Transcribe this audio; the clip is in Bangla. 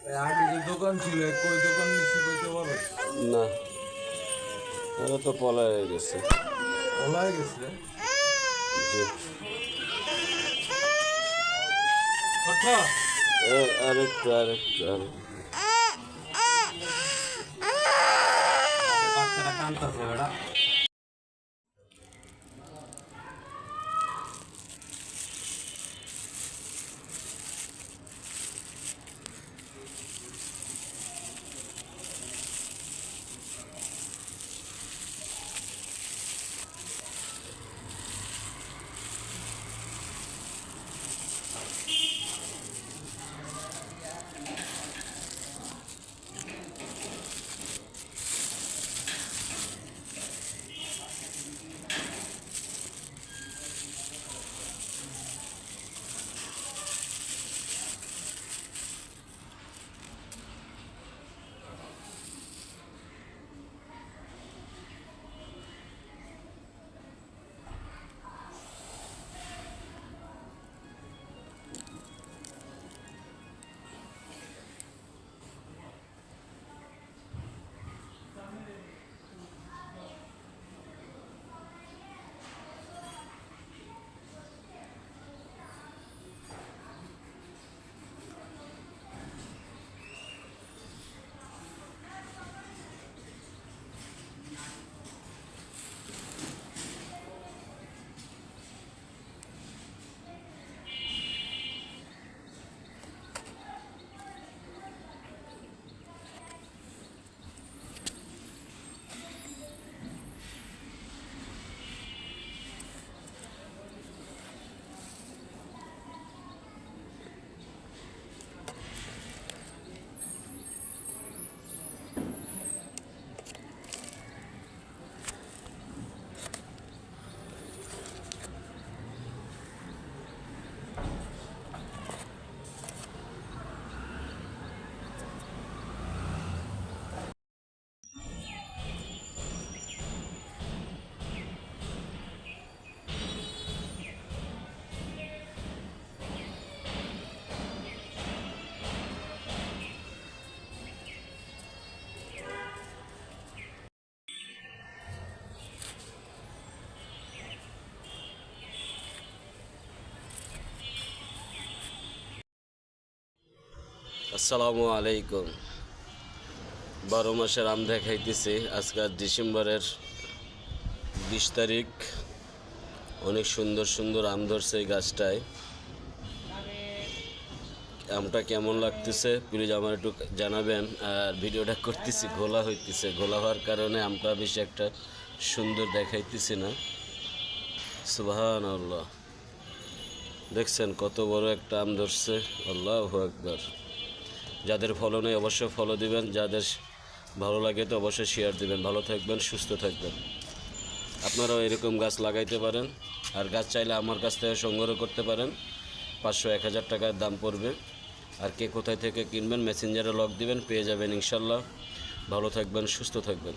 আগে যে দোকান ছিল কই দোকান নিচ্ছি বলতে পারো? না, ওরা তো পলায় গেছে। পলায় গেছে। জি। আচ্ছা, আরেকটু আরেকটু আরেকটু। বাচ্চাটা কাঁদতেছে বেটা। আসসালামু আলাইকুম। 12 মাসের আম দেখাইতেছি। আজকাল ডিসেম্বরের 20 তারিখ। অনেক সুন্দর সুন্দর আম ধরছে এই গাছটায়। আমটা কেমন লাগতেছে প্লিজ আমার একটু জানাবেন। আর ভিডিওটা করতেছি ঘোলা হইতেছে, ঘোলা হওয়ার কারণে আমটা বেশি একটা সুন্দর দেখাইতেছি না। সুবহানাল্লাহ, দেখছেন কত বড় একটা আম ধরছে। আল্লাহু আকবার। যাদের ফলো নেই অবশ্যই ফলো দিবেন, যাদের ভালো লাগে তো অবশ্যই শেয়ার দিবেন। ভালো থাকবেন, সুস্থ থাকবেন। আপনারাও এরকম গাছ লাগাইতে পারেন। আর গাছ চাইলে আমার কাছ থেকে সংগ্রহ করতে পারেন। 500-1000 টাকার দাম পড়বে। আর কে কোথায় থেকে কিনবেন মেসেঞ্জারে লক দিবেন, পেয়ে যাবেন ইনশাল্লাহ। ভালো থাকবেন, সুস্থ থাকবেন।